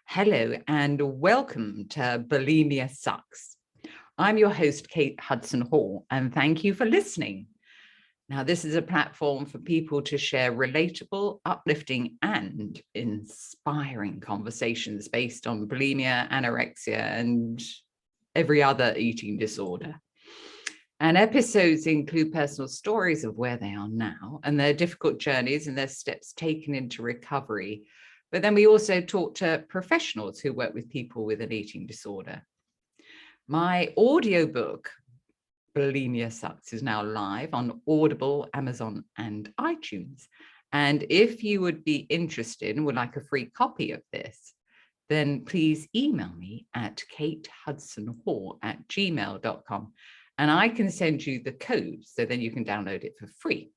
Hello and welcome to Bulimia Sucks. I'm your host, Kate Hudson Hall, and thank you for listening. Now, this is a platform for people to share relatable, uplifting, and inspiring conversations based on bulimia, anorexia, and every other eating disorder. And episodes include personal stories of where they are now and their difficult journeys and their steps taken into recovery. But then we also talk to professionals who work with people with an eating disorder. My audiobook, Bulimia Sucks, is now live on Audible, Amazon, and iTunes. And if you would be interested and would like a free copy of this, then please email me at katehudsonhall@gmail.com and I can send you the code so then you can download it for free.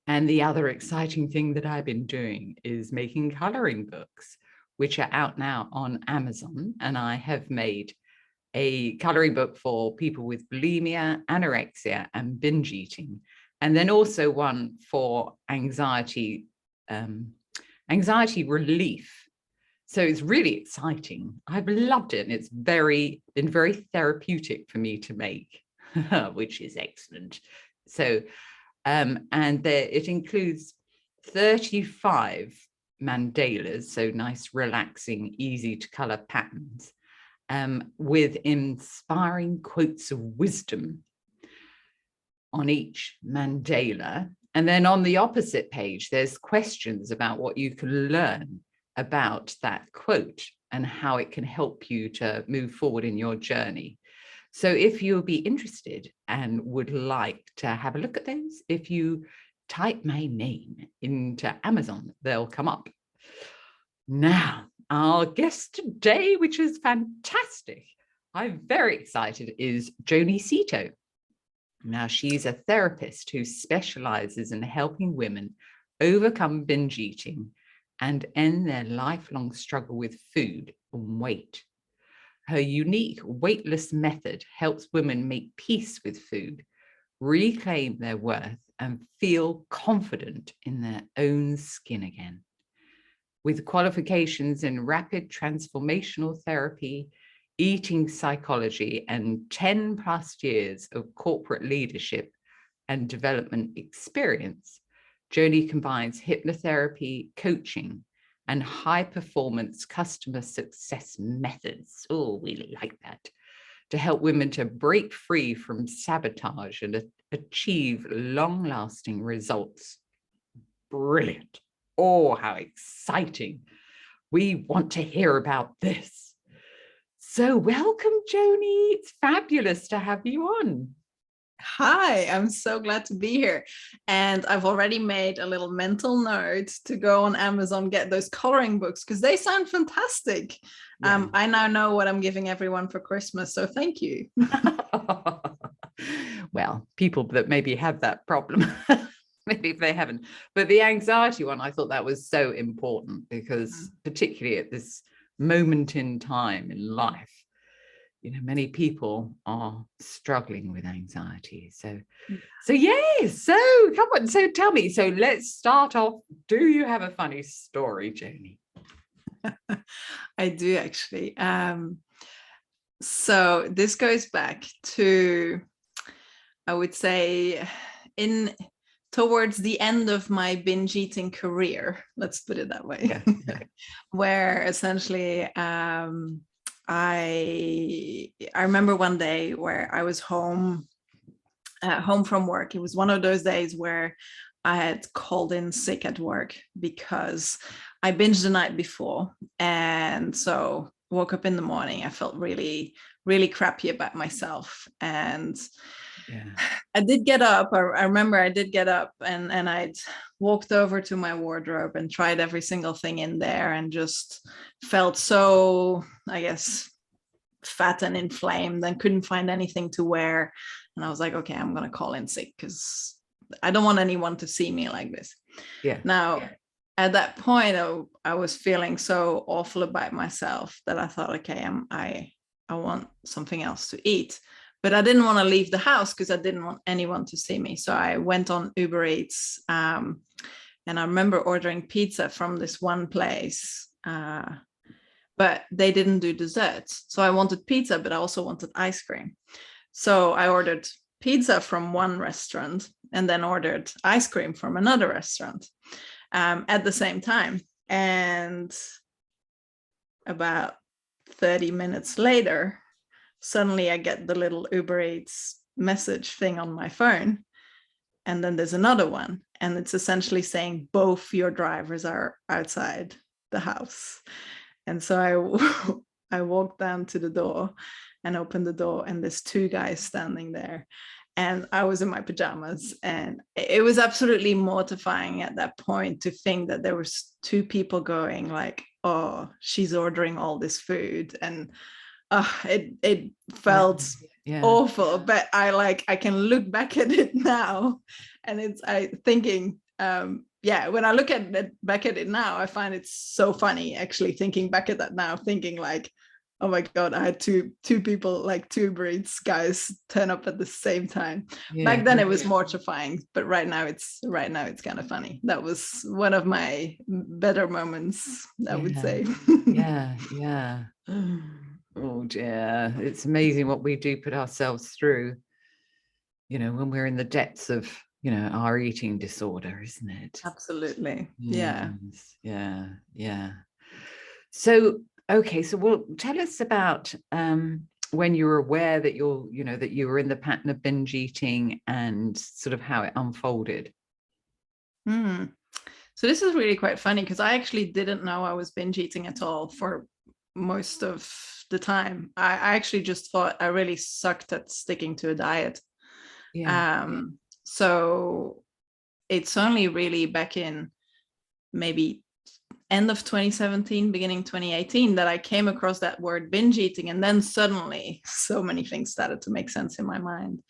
And the other exciting thing that I've been doing is making coloring books, which are out now on Amazon. And I have made a coloring book for people with bulimia, anorexia, and binge eating. And then also one for anxiety relief. So it's really exciting. I've loved it. And it's been very therapeutic for me to make, which is excellent. So, it includes 35 mandalas, so nice, relaxing, easy to color patterns, with inspiring quotes of wisdom on each mandala. And then on the opposite page, there's questions about what you can learn about that quote and how it can help you to move forward in your journey. So if you'll be interested and would like to have a look at those, if you type my name into Amazon, they'll come up. Now, our guest today, which is fantastic, I'm very excited, is Joni Seeto. Now, she's a therapist who specializes in helping women overcome binge eating and end their lifelong struggle with food and weight. Her unique weightless method helps women make peace with food, reclaim their worth, and feel confident in their own skin again. With qualifications in Rapid Transformational Therapy, eating psychology, and 10 plus years of corporate leadership and development experience, Joni combines hypnotherapy, coaching, and high-performance customer success methods. Oh, we like that. To help women to break free from sabotage and achieve long-lasting results. Brilliant. Oh, how exciting. We want to hear about this. So welcome, Joni. It's fabulous to have you on. Hi, I'm so glad to be here. And I've already made a little mental note to go on Amazon, get those coloring books because they sound fantastic. Yeah. I now know what I'm giving everyone for Christmas. So thank you. Well, people that maybe have that problem, maybe if they haven't. But the anxiety one, I thought that was so important because particularly at this moment in time in life, many people are struggling with anxiety. So yes. So come on. So tell me. So let's start off. Do you have a funny story, Joni? I do actually. So this goes back to, I would say, towards the end of my binge eating career. Let's put it that way. Yeah. Where essentially. I remember one day where I was home from work. It was one of those days where I had called in sick at work because I binged the night before. And so woke up in the morning. I felt really, really crappy about myself. And I did get up. I remember I did get up and I'd walked over to my wardrobe and tried every single thing in there and just felt so, I guess, fat and inflamed and couldn't find anything to wear. And I was like, okay, I'm going to call in sick because I don't want anyone to see me like this. Yeah. Now, at that point, I was feeling so awful about myself that I thought, okay, I want something else to eat. But I didn't want to leave the house because I didn't want anyone to see me. So I went on Uber Eats and I remember ordering pizza from this one place but they didn't do desserts. So I wanted pizza, but I also wanted ice cream. So I ordered pizza from one restaurant and then ordered ice cream from another restaurant at the same time. And about 30 minutes later, suddenly I get the little Uber Eats message thing on my phone. And then there's another one. And it's essentially saying both your drivers are outside the house. And so I walked down to the door and opened the door, and there's two guys standing there. And I was in my pajamas, and it was absolutely mortifying at that point to think that there was two people going like, oh, she's ordering all this food. And it felt awful, but I can look back at it now, and it's thinking, when I look at it back at it now, I find it so funny actually thinking back at that now, thinking like, oh my God, I had two people, like two Uber Eats guys turn up at the same time. Back then it was mortifying, but right now it's kind of funny. That was one of my better moments, I would say. Yeah. Oh dear, it's amazing what we do put ourselves through, when we're in the depths of, our eating disorder, isn't it? Absolutely. Yeah. So, okay, so tell us about when you were aware that that you were in the pattern of binge eating and sort of how it unfolded. So this is really quite funny because I actually didn't know I was binge eating at all for most of the time. I actually just thought I really sucked at sticking to a diet. So it's only really back in maybe end of 2017, beginning 2018 that I came across that word binge eating. And then suddenly so many things started to make sense in my mind.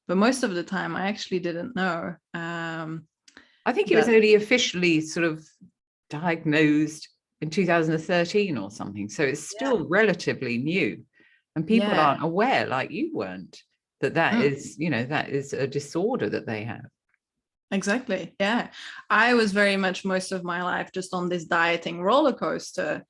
But most of the time I actually didn't know. I think it was only officially sort of diagnosed in 2013 or something. So it's still relatively new. And people aren't aware, like you weren't, that is, that is a disorder that they have. Exactly. Yeah. I was very much most of my life just on this dieting roller coaster.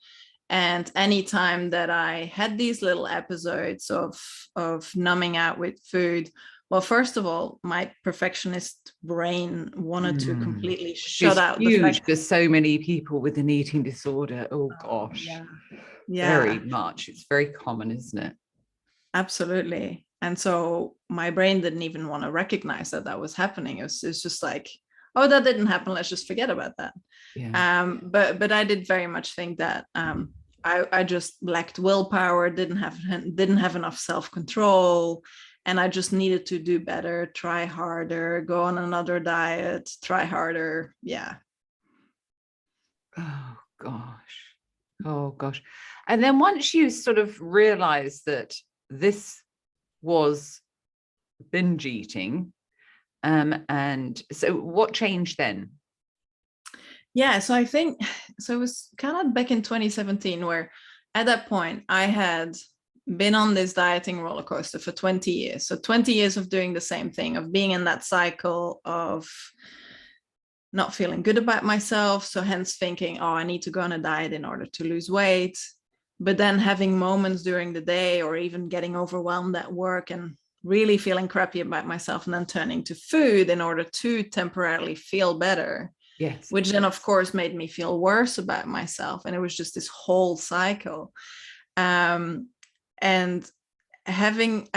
And anytime that I had these little episodes of numbing out with food, well, first of all, my perfectionist brain wanted to completely shut out huge the fact. There's so many people with an eating disorder. Oh gosh. Very much. It's very common, isn't it? Absolutely. And so my brain didn't even want to recognize that was happening. It's just like, oh, that didn't happen. Let's just forget about that. But I did very much think that I just lacked willpower, didn't have enough self-control, and I just needed to do better, try harder, go on another diet, try harder. Yeah. Oh gosh. And then once you sort of realized that this was binge eating, and so what changed then? So I think it was kind of back in 2017 where at that point I had been on this dieting roller coaster for 20 years. So 20 years of doing the same thing, of being in that cycle of not feeling good about myself. So hence thinking, oh, I need to go on a diet in order to lose weight. But then having moments during the day or even getting overwhelmed at work and really feeling crappy about myself, and then turning to food in order to temporarily feel better. Yes. Which then of course made me feel worse about myself. And it was just this whole cycle. And having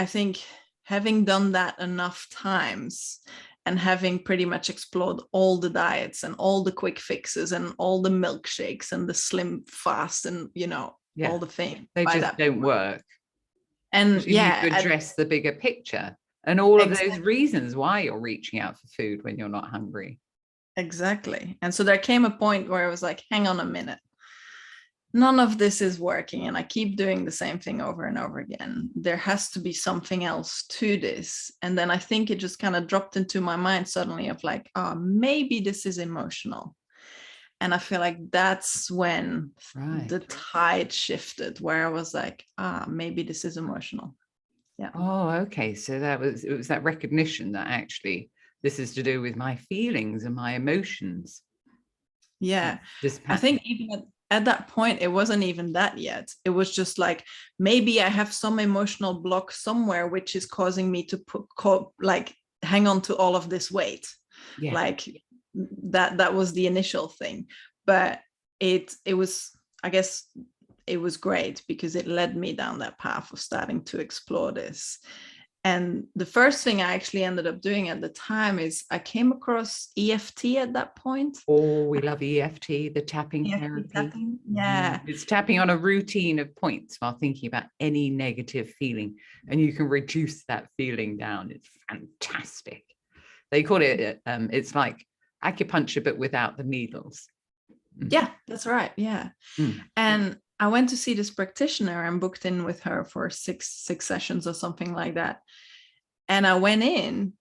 done that enough times and having pretty much explored all the diets and all the quick fixes and all the milkshakes and the slim fast and all the things, they just don't work. And you need to address the bigger picture and all of those reasons why you're reaching out for food when you're not hungry. Exactly. And so there came a point where I was like, hang on a minute, none of this is working and I keep doing the same thing over and over again. There has to be something else to this. And then I think it just kind of dropped into my mind suddenly of like, oh, maybe this is emotional. And I feel like that's when the tide shifted, where I was like, maybe this is emotional. Yeah. Oh, okay. So it was that recognition that actually this is to do with my feelings and my emotions. Yeah. I think at that point, it wasn't even that yet. It was just like, maybe I have some emotional block somewhere, which is causing me to like hang on to all of this weight. Yeah. Like that was the initial thing. But it was, I guess it was great because it led me down that path of starting to explore this. And the first thing I actually ended up doing at the time is I came across EFT at that point. Oh, we love EFT, the tapping EFT therapy. tapping. Yeah. It's tapping on a routine of points while thinking about any negative feeling, and you can reduce that feeling down. It's fantastic. They call it, it's like acupuncture, but without the needles. Yeah, that's right. Yeah. And I went to see this practitioner and booked in with her for six sessions or something like that. And I went in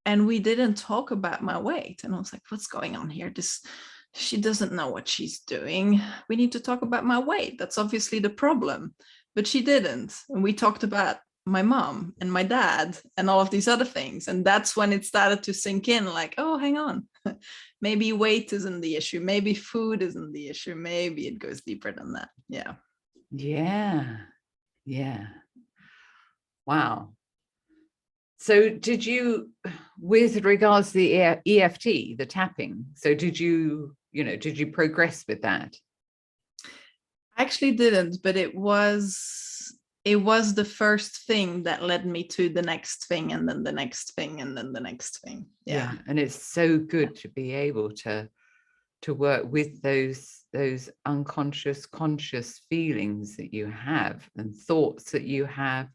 and we didn't talk about my weight. And I was like, what's going on here? She doesn't know what she's doing. We need to talk about my weight. That's obviously the problem. But she didn't. And we talked about my mom and my dad and all of these other things. And that's when it started to sink in, like, oh, hang on. Maybe weight isn't the issue. Maybe food isn't the issue. Maybe it goes deeper than that. Yeah. Yeah. Yeah. Wow. So did you, with regards to the EFT, the tapping, so did you progress with that? I actually didn't, but it was the first thing that led me to the next thing, and then the next thing, and then the next thing. Yeah. And it's so good to be able to work with those unconscious, conscious feelings that you have and thoughts that you have.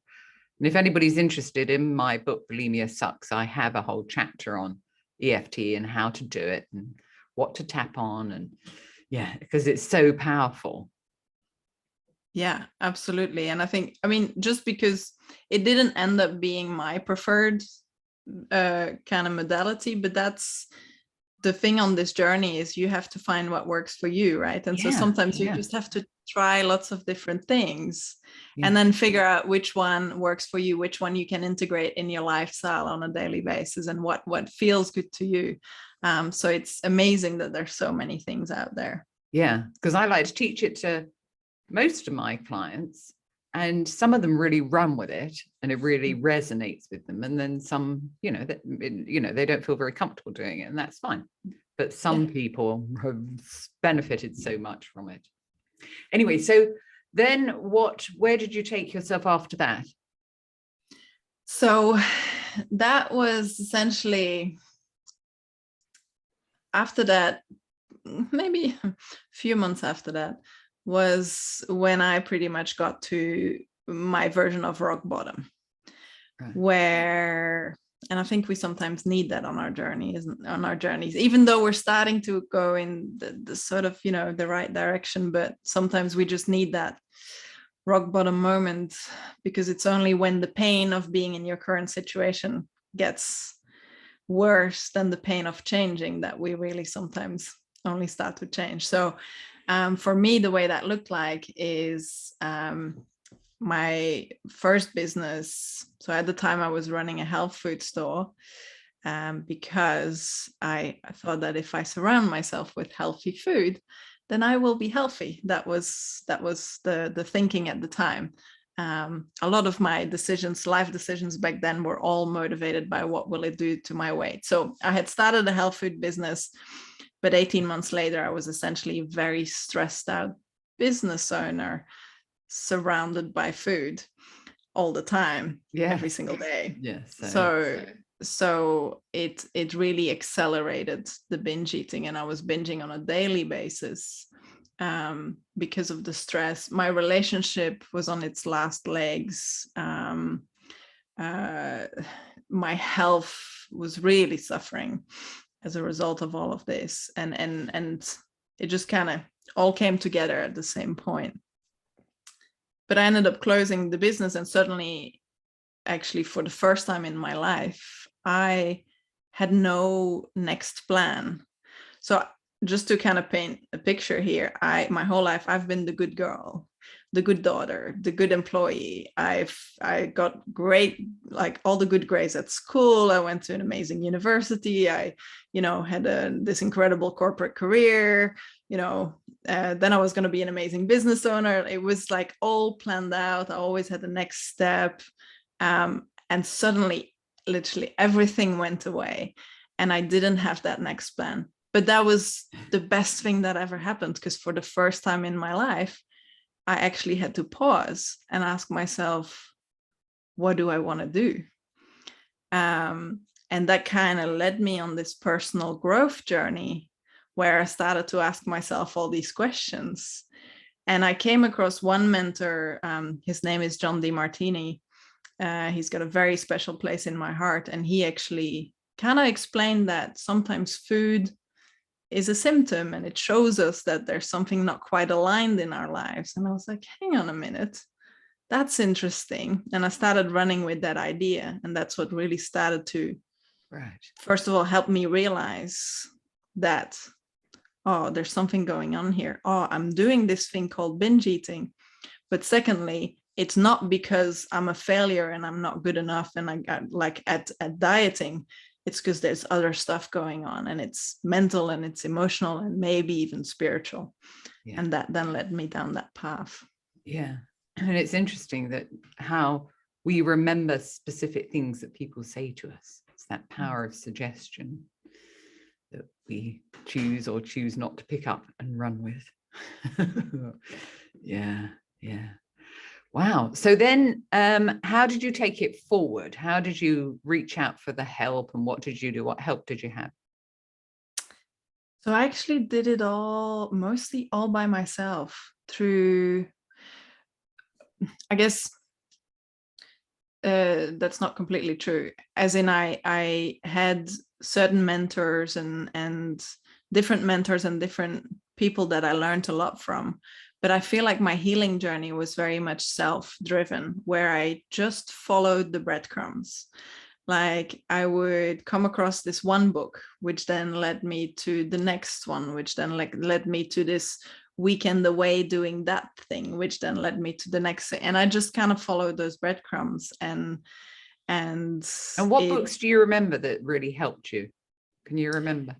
And if anybody's interested in my book, Bulimia Sucks, I have a whole chapter on EFT and how to do it and what to tap on. And yeah, because it's so powerful. Yeah, absolutely. And I mean, just because it didn't end up being my preferred kind of modality, but that's the thing on this journey, is you have to find what works for you, right? And so sometimes you just have to try lots of different things and then figure out which one works for you, which one you can integrate in your lifestyle on a daily basis, and what feels good to you. So it's amazing that there's so many things out there. Yeah, because I like to teach it to most of my clients, and some of them really run with it and it really resonates with them, and then some they don't feel very comfortable doing it, and that's fine. But some people have benefited so much from it. Anyway, so then where did you take yourself after that? So that was essentially, after that, maybe a few months after that, was when I pretty much got to my version of rock bottom, where, and I think we sometimes need that on our journeys, even though we're starting to go in the sort of, the right direction, but sometimes we just need that rock bottom moment, because it's only when the pain of being in your current situation gets worse than the pain of changing that we really sometimes only start to change. So for me, the way that looked like is my first business. So at the time I was running a health food store, because I thought that if I surround myself with healthy food, then I will be healthy. That was the thinking at the time. A lot of my life decisions back then were all motivated by what will it do to my weight. So I had started a health food business, but 18 months later, I was essentially a very stressed out business owner, surrounded by food all the time, every single day. So it really accelerated the binge eating, and I was binging on a daily basis because of the stress. My relationship was on its last legs. My health was really suffering as a result of all of this, and it just kind of all came together at the same point. But I ended up closing the business, and suddenly, actually for the first time in my life, I had no next plan. So just to kind of paint a picture here, my whole life I've been the good girl, the good daughter, the good employee. I got great, like all the good grades at school. I went to an amazing university. I, had this incredible corporate career, then I was going to be an amazing business owner. It was like all planned out. I always had the next step. And suddenly, literally everything went away and I didn't have that next plan. But that was the best thing that ever happened, because for the first time in my life, I actually had to pause and ask myself, what do I want to do? And that kind of led me on this personal growth journey where I started to ask myself all these questions. And I came across one mentor, his name is John DeMartini. He's got a very special place in my heart. And he actually kind of explained that sometimes food is a symptom and it shows us that there's something not quite aligned in our lives. And I was like, hang on a minute, that's interesting. And I started running with that idea. And that's what really started to, first of all, help me realize that, oh, there's something going on here. Oh, I'm doing this thing called binge eating. But secondly, it's not because I'm a failure and I'm not good enough and I got like at dieting. It's because there's other stuff going on, and it's mental and it's emotional and maybe even spiritual. Yeah. And that then led me down that path. Yeah. And it's interesting that how we remember specific things that people say to us. It's that power of suggestion that we choose or choose not to pick up and run with. Yeah. Wow. So then how did you take it forward? How did you reach out for the help, and what did you do? What help did you have? So I actually did it mostly all by myself through, I guess, that's not completely true. As in I had certain mentors and different mentors and different people that I learned a lot from. But I feel like my healing journey was very much self-driven, where I just followed the breadcrumbs. Like I would come across this one book, which then led me to the next one, which then led me to this weekend away doing that thing, which then led me to the next thing. And I just kind of followed those breadcrumbs. And what books do you remember that really helped you? Can you remember?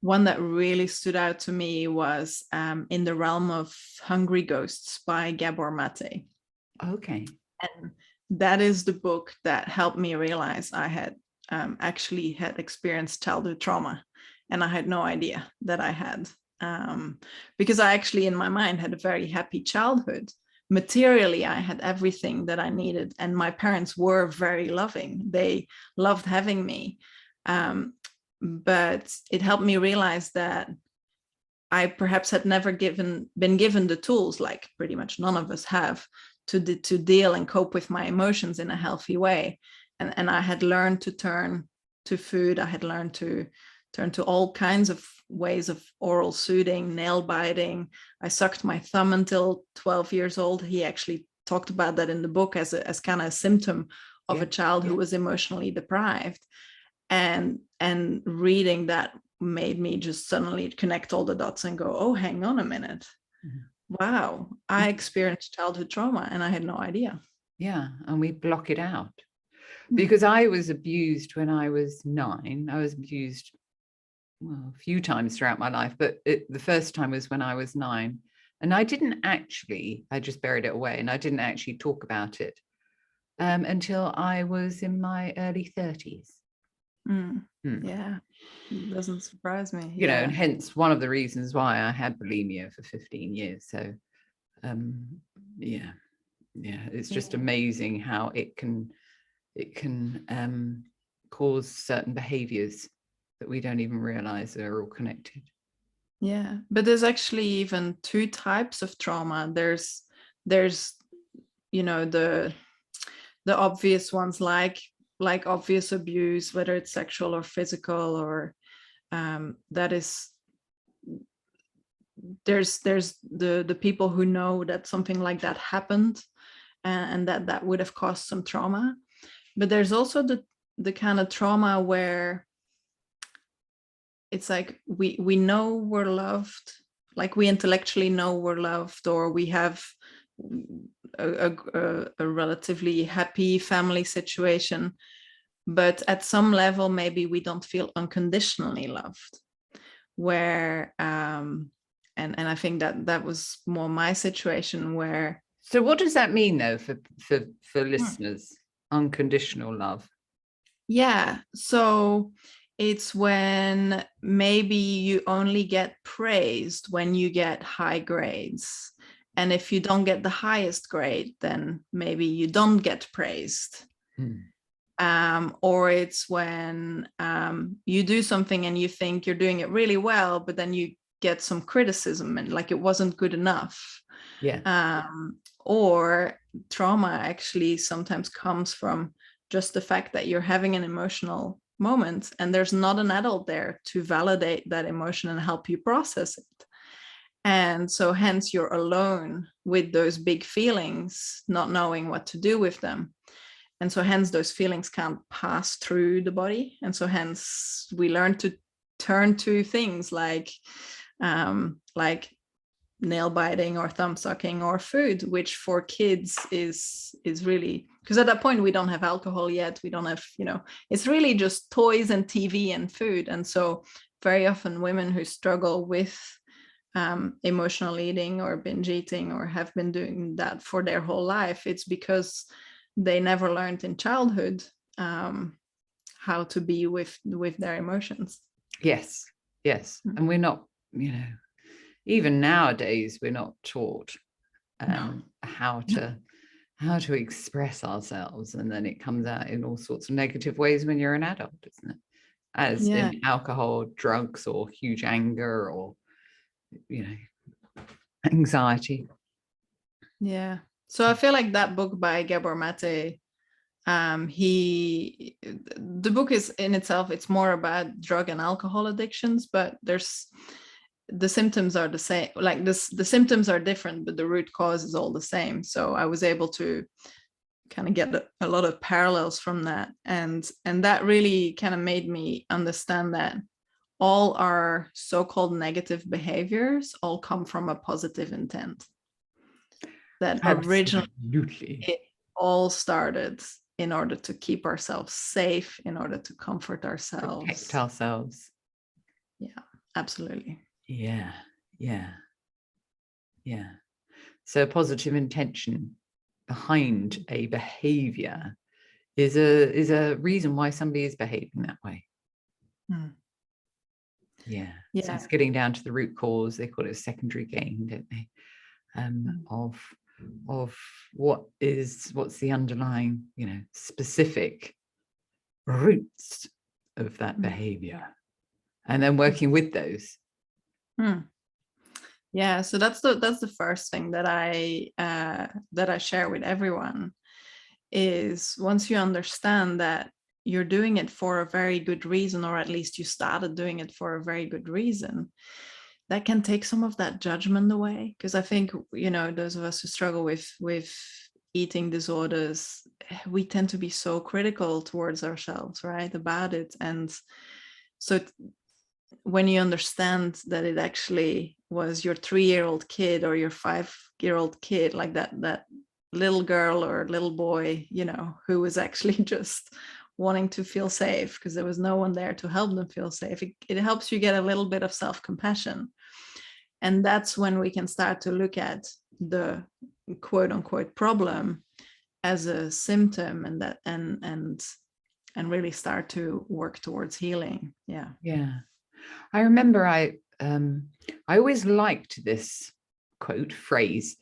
One that really stood out to me was In the Realm of Hungry Ghosts by Gabor Mate. Okay. And that is the book that helped me realize I had actually had experienced childhood trauma. And I had no idea that I had, because I actually in my mind had a very happy childhood. Materially, I had everything that I needed. And my parents were very loving. They loved having me. But it helped me realize that I perhaps had never been given the tools, like pretty much none of us have, to deal and cope with my emotions in a healthy way. And I had learned to turn to food. I had learned to turn to all kinds of ways of oral soothing, nail biting. I sucked my thumb until 12 years old. He actually talked about that in the book as kind of a symptom of a child who was emotionally deprived. And reading that made me just suddenly connect all the dots and go, oh, hang on a minute. Mm-hmm. Wow, I experienced childhood trauma and I had no idea. Yeah, and we block it out. Because I was abused when I was 9. I was abused, well, a few times throughout my life, but the first time was when I was 9. And I just buried it away, and I didn't actually talk about it until I was in my early 30s. Yeah, it doesn't surprise me. You know, and hence one of the reasons why I had bulimia for 15 years. So, it's just amazing how it can cause certain behaviors that we don't even realize are all connected. Yeah, but there's actually even 2 types of trauma. There's the obvious ones, like obvious abuse, whether it's sexual or physical, or there's the people who know that something like that happened and that would have caused some trauma. But there's also the kind of trauma where it's like we know we're loved, like we intellectually know we're loved, or we have a relatively happy family situation, but at some level maybe we don't feel unconditionally loved, where and and I think that was more my situation where. So what does that mean though for listeners? Unconditional love. Yeah, so it's when maybe you only get praised when you get high grades, and if you don't get the highest grade, then maybe you don't get praised. Or it's when you do something and you think you're doing it really well, but then you get some criticism and like it wasn't good enough. Yeah. Or trauma actually sometimes comes from just the fact that you're having an emotional moment and there's not an adult there to validate that emotion and help you process it. And so hence you're alone with those big feelings, not knowing what to do with them. And so hence those feelings can't pass through the body. And so hence we learn to turn to things like nail biting or thumb sucking or food, which for kids is really, because at that point we don't have alcohol yet, we don't have, it's really just toys and TV and food. And so very often women who struggle with emotional eating or binge eating or have been doing that for their whole life, it's because they never learned in childhood how to be with their emotions. Yes. And we're not, even nowadays we're not taught how to express ourselves, and then it comes out in all sorts of negative ways when you're an adult, isn't it? As in alcohol, drugs, or huge anger, or anxiety. Yeah. So I feel like that book by Gabor Mate, the book is in itself, it's more about drug and alcohol addictions, but the symptoms are the same. Like the symptoms are different, but the root cause is all the same. So I was able to kind of get a lot of parallels from that, and that really kind of made me understand that all our so-called negative behaviors all come from a positive intent. That originally it all started in order to keep ourselves safe, in order to comfort ourselves, protect ourselves. Yeah, absolutely. Yeah. So positive intention behind a behavior is a reason why somebody is behaving that way. Yeah. So it's getting down to the root cause. They call it a secondary gain, don't they? Of what's the underlying, specific roots of that behavior, and then working with those. Yeah, so that's the first thing that I share with everyone, is once you understand that you're doing it for a very good reason, or at least you started doing it for a very good reason, that can take some of that judgment away. Because I think, those of us who struggle with eating disorders, we tend to be so critical towards ourselves, right, about it. And so when you understand that it actually was your 3-year-old kid or your 5-year-old kid, like that little girl or little boy, who was actually just wanting to feel safe because there was no one there to help them feel safe, it helps you get a little bit of self-compassion. And that's when we can start to look at the quote unquote problem as a symptom, and that and really start to work towards healing. Yeah. I remember I always liked this phrase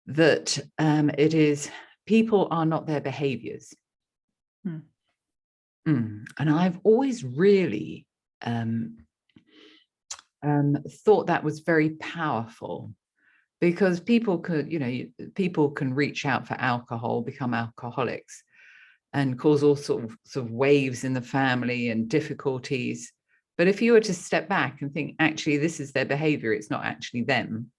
that it is, people are not their behaviors. And I've always really thought that was very powerful, because people can reach out for alcohol, become alcoholics, and cause all sorts of waves in the family and difficulties. But if you were to step back and think, actually, this is their behavior, it's not actually them,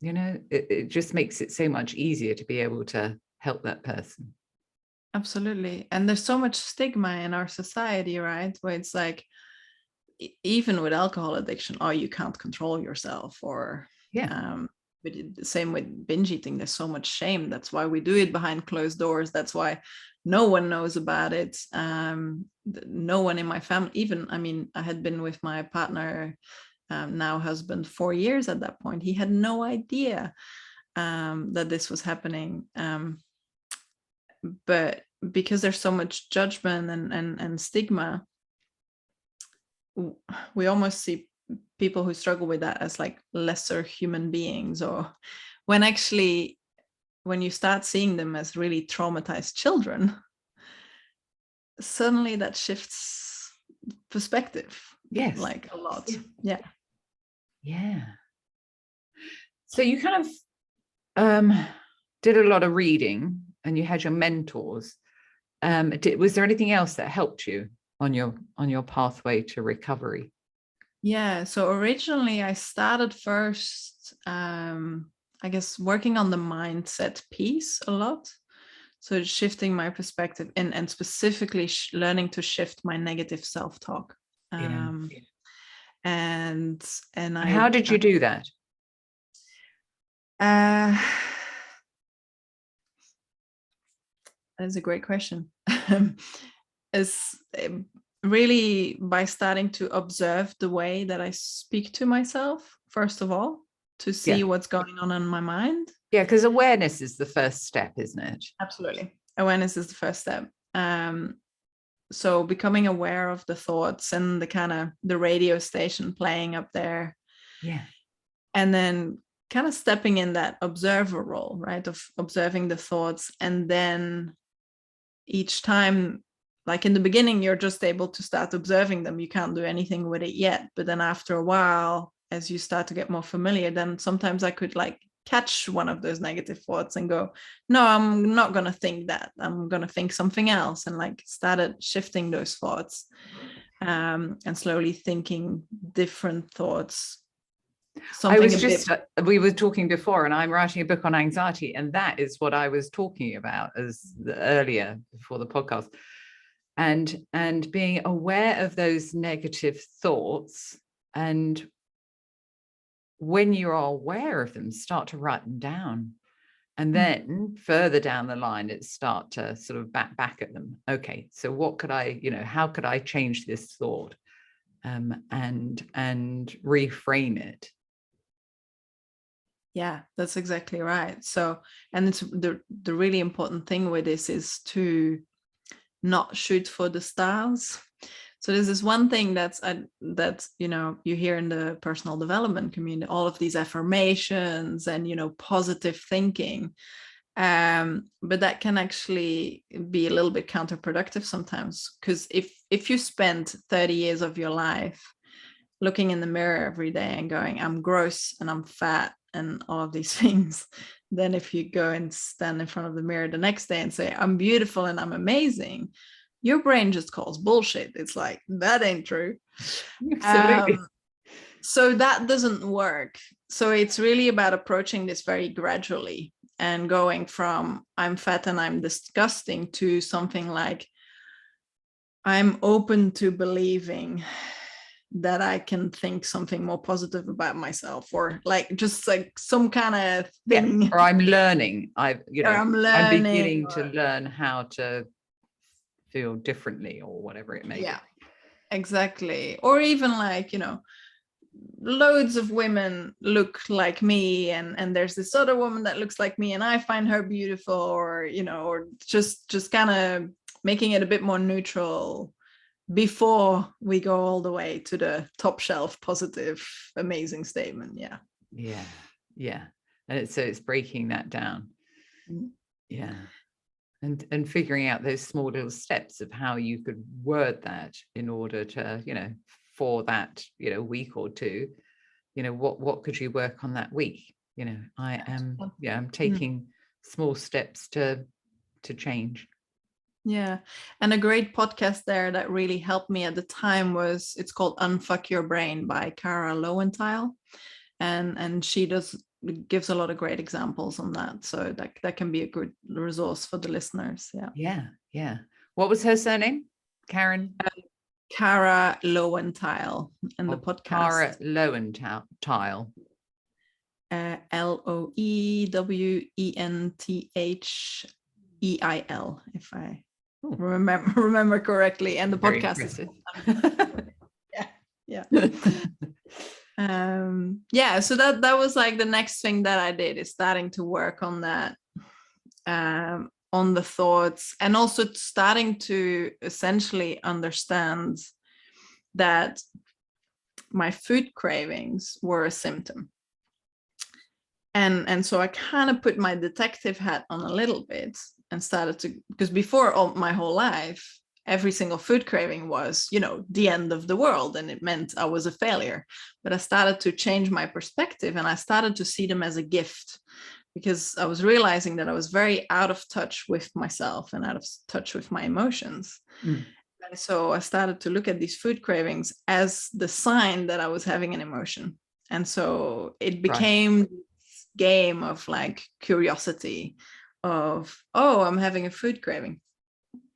it just makes it so much easier to be able to help that person. Absolutely. And there's so much stigma in our society, right? Where it's like, even with alcohol addiction, you can't control yourself, or But the same with binge eating, there's so much shame. That's why we do it behind closed doors. That's why no one knows about it. No one in my family, even, I mean, I had been with my partner, now husband, 4 years at that point. He had no idea that this was happening. But because there's so much judgment and stigma, we almost see people who struggle with that as like lesser human beings, or when actually, when you start seeing them as really traumatized children, suddenly that shifts perspective. Yes. Like a lot. Yeah. Yeah. So you kind of did a lot of reading and you had your mentors. Was there anything else that helped you on your pathway to recovery? Yeah. So originally I started first, I guess, working on the mindset piece a lot. So shifting my perspective and specifically learning to shift my negative self-talk. And how did you do that? That's a great question. Is really by starting to observe the way that I speak to myself, first of all, to see what's going on in my mind. Yeah, because awareness is the first step, isn't it? Absolutely. Awareness is the first step. So becoming aware of the thoughts and the kind of the radio station playing up there. Yeah. And then kind of stepping in that observer role, right, of observing the thoughts. And then each time, like in the beginning, you're just able to start observing them. You can't do anything with it yet. But then after a while, as you start to get more familiar, then sometimes I could like catch one of those negative thoughts and go, no, I'm not going to think that. I'm going to think something else. And like started shifting those thoughts and slowly thinking different thoughts. We were talking before, and I'm writing a book on anxiety, and that is what I was talking about earlier before the podcast, and being aware of those negative thoughts, and when you are aware of them, start to write them down, and then further down the line, it start to sort of back at them. Okay, so what could I, how could I change this thought, and reframe it? Yeah, that's exactly right. So, and it's the really important thing with this is to not shoot for the stars. So there's this one thing that's you hear in the personal development community, all of these affirmations and positive thinking, but that can actually be a little bit counterproductive sometimes, because if you spend 30 years of your life looking in the mirror every day and going, I'm gross and I'm fat and all of these things, then if you go and stand in front of the mirror the next day and say, I'm beautiful and I'm amazing, your brain just calls bullshit. It's like, that ain't true. Absolutely. So that doesn't work. So it's really about approaching this very gradually and going from I'm fat and I'm disgusting to something like I'm open to believing that I can think something more positive about myself, or like just like some kind of thing. Yeah, or I'm learning. I'm beginning to learn how to feel differently, or whatever it may be. Yeah, exactly. Or even like, loads of women look like me, and there's this other woman that looks like me and I find her beautiful, or or just kind of making it a bit more neutral before we go all the way to the top shelf positive amazing statement. Yeah And so it's breaking that down. Yeah. And figuring out those small little steps of how you could word that in order to, for that, week or two, what could you work on that week? I'm taking small steps to change. Yeah. And a great podcast there that really helped me at the time it's called Unfuck Your Brain by Cara Lowenthal. And she gives a lot of great examples on that. So that can be a good resource for the listeners. Yeah. What was her surname? Karen? Cara Lowenthal, and the podcast. Cara Lowenthal. Loewentheil, if I remember correctly. And the Very podcast impressive. yeah. Yeah, so that was like the next thing that I did, is starting to work on that, on the thoughts, and also starting to essentially understand that my food cravings were a symptom. And so I kind of put my detective hat on a little bit and started to, because before my whole life, every single food craving was, the end of the world, and it meant I was a failure. But I started to change my perspective, and I started to see them as a gift, because I was realizing that I was very out of touch with myself and out of touch with my emotions. And so I started to look at these food cravings as the sign that I was having an emotion. And so it became this game of like curiosity of, oh, I'm having a food craving.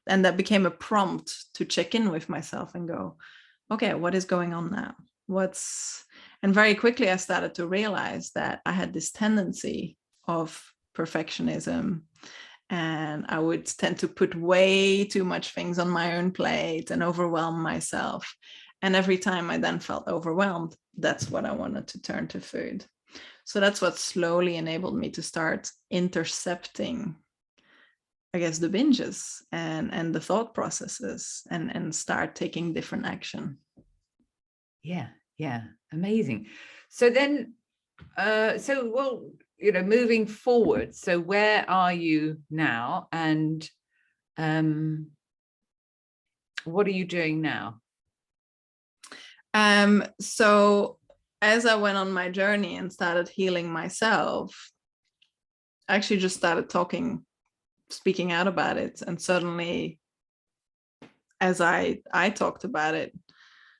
And that became a prompt to check in with myself and go, okay, what is going on now? And very quickly I started to realize that I had this tendency of perfectionism, and I would tend to put way too much things on my own plate and overwhelm myself. And every time I then felt overwhelmed, that's what I wanted to turn to food. So that's what slowly enabled me to start intercepting, I guess, the binges and the thought processes, and start taking different action. Yeah, amazing. So then, moving forward, so where are you now, and what are you doing now? So as I went on my journey and started healing myself, I actually just started speaking out about it. And suddenly, as I talked about it,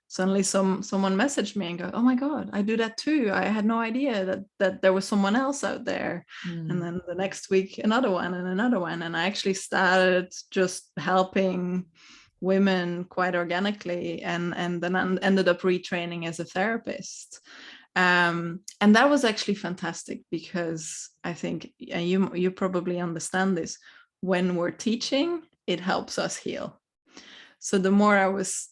suddenly someone messaged me and go, oh my God, I do that too. I had no idea that there was someone else out there. And then the next week, another one and another one. And I actually started just helping women quite organically, and then I ended up retraining as a therapist. And that was actually fantastic, because I think you probably understand this. When we're teaching, it helps us heal. So the more I was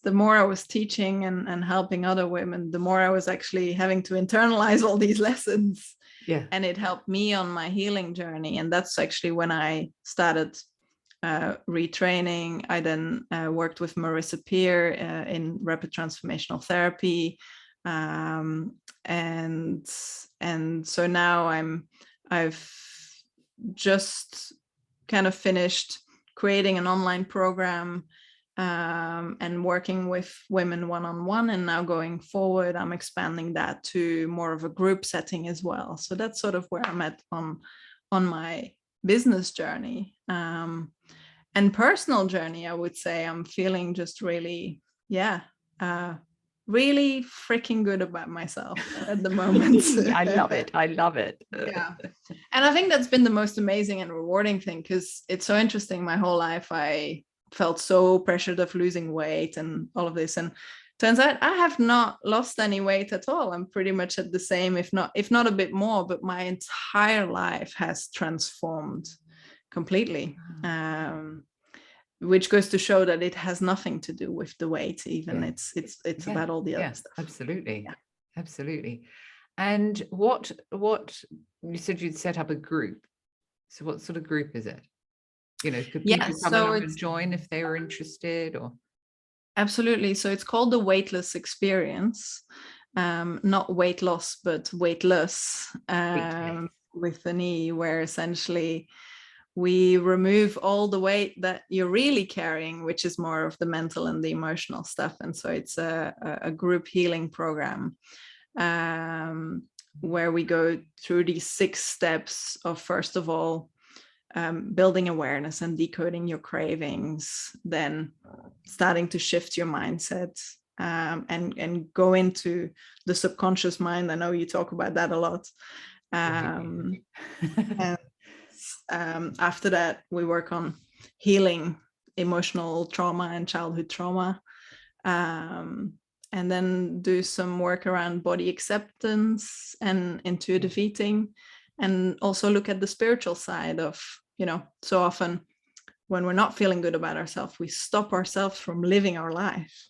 teaching and helping other women, the more I was actually having to internalize all these lessons. Yeah. And it helped me on my healing journey. And that's actually when I started retraining. I then worked with Marissa Peer in Rapid Transformational Therapy. And so now I've just kind of finished creating an online program, and working with women one-on-one. And now going forward, I'm expanding that to more of a group setting as well. So that's sort of where I'm at on my business journey. And personal journey, I would say I'm feeling just really, really freaking good about myself at the moment. I love it. Yeah. And I think that's been the most amazing and rewarding thing, because it's so interesting. My whole life, I felt so pressured of losing weight and all of this. And turns out I have not lost any weight at all. I'm pretty much at the same, if not a bit more, but my entire life has transformed completely. Which goes to show that it has nothing to do with the weight, even. It's about all the other stuff. Absolutely. And what you said you'd set up a group. So what sort of group is it? Could people come along and join if they were interested? Or absolutely. So it's called the Weightless Experience. Not weight loss, but weightless, with an E, where essentially we remove all the weight that you're really carrying, which is more of the mental and the emotional stuff. And so it's a group healing program, where we go through these 6 steps of, first of all, building awareness and decoding your cravings, then starting to shift your mindset, and go into the subconscious mind. I know you talk about that a lot. And after that, we work on healing emotional trauma and childhood trauma. and then do some work around body acceptance and intuitive eating, and also look at the spiritual side of, so often when we're not feeling good about ourselves, we stop ourselves from living our life.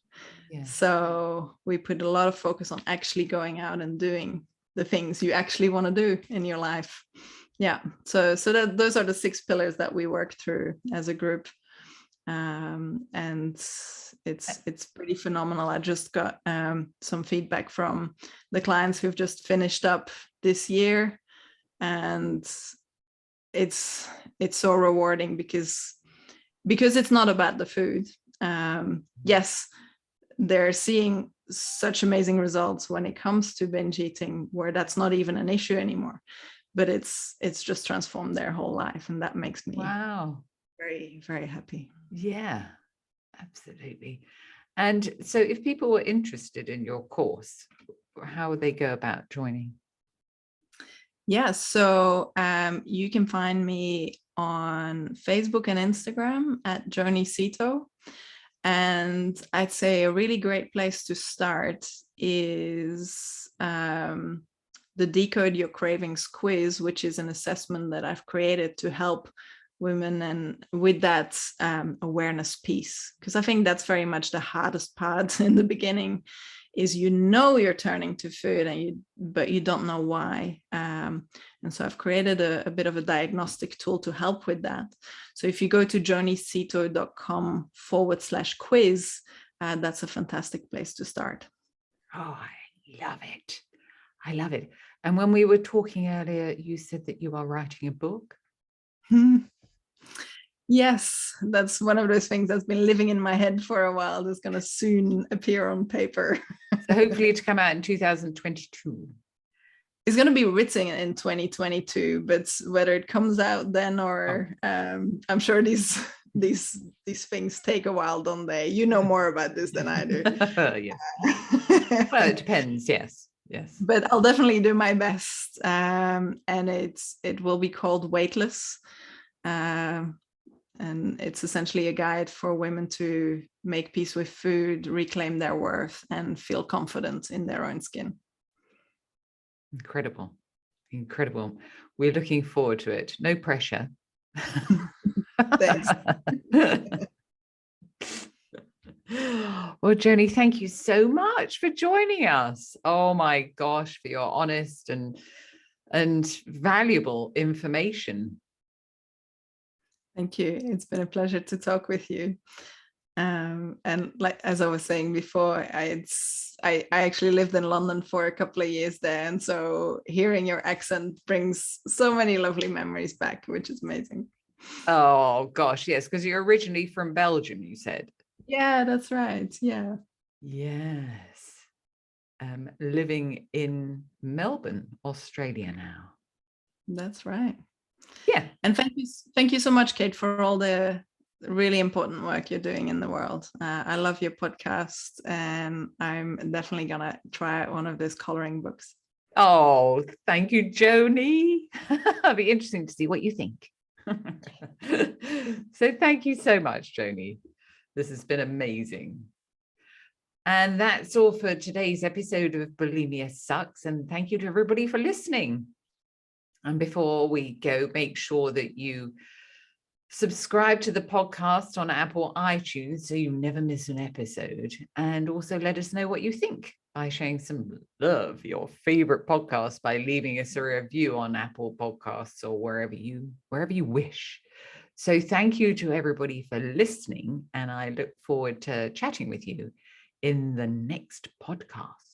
Yeah. So we put a lot of focus on actually going out and doing the things you actually want to do in your life. Yeah. So that those are the 6 pillars that we work through as a group. And it's pretty phenomenal. I just got some feedback from the clients who've just finished up this year, and it's so rewarding because it's not about the food. Yes, they're seeing such amazing results when it comes to binge eating, where that's not even an issue anymore, but it's just transformed their whole life, and that makes me very, very happy. Yeah, absolutely. And so if people were interested in your course, how would they go about joining? Yeah, so you can find me on Facebook and Instagram at Joni Seeto. And I'd say a really great place to start is the Decode Your Cravings quiz, which is an assessment that I've created to help women and with that awareness piece, because I think that's very much the hardest part in the beginning, is you're turning to food but you don't know why. And so I've created a bit of a diagnostic tool to help with that. So if you go to joniseeto.com/quiz, that's a fantastic place to start. Oh, I love it. I love it. And when we were talking earlier, you said that you are writing a book. Yes, that's one of those things that's been living in my head for a while. That's going to soon appear on paper. So hopefully to come out in 2022. It's going to be written in 2022, but whether it comes out then or I'm sure these things take a while, don't they? You know more about this than I do. Yes. Well, it depends. Yes. But I'll definitely do my best, and it will be called Weightless. And it's essentially a guide for women to make peace with food, reclaim their worth, and feel confident in their own skin. Incredible. We're looking forward to it. No pressure. Thanks. Well, Joni, thank you so much for joining us. Oh my gosh, for your honest and valuable information. Thank you. It's been a pleasure to talk with you. And like, as I was saying before, I actually lived in London for a couple of years there. And so hearing your accent brings so many lovely memories back, which is amazing. Oh gosh, yes, because you're originally from Belgium, you said. Yeah, that's right. Yeah. Yes. Living in Melbourne, Australia now. That's right. Yeah. And thank you so much, Kate, for all the really important work you're doing in the world. I love your podcast, and I'm definitely gonna try out one of those coloring books. Oh, thank you, Joni. It'll be interesting to see what you think. So thank you so much, Joni. This has been amazing. And that's all for today's episode of Bulimia Sucks. And thank you to everybody for listening. And before we go, make sure that you subscribe to the podcast on Apple iTunes so you never miss an episode. And also let us know what you think by showing some love, your favorite podcast, by leaving us a review on Apple Podcasts or wherever you wish. So thank you to everybody for listening, and I look forward to chatting with you in the next podcast.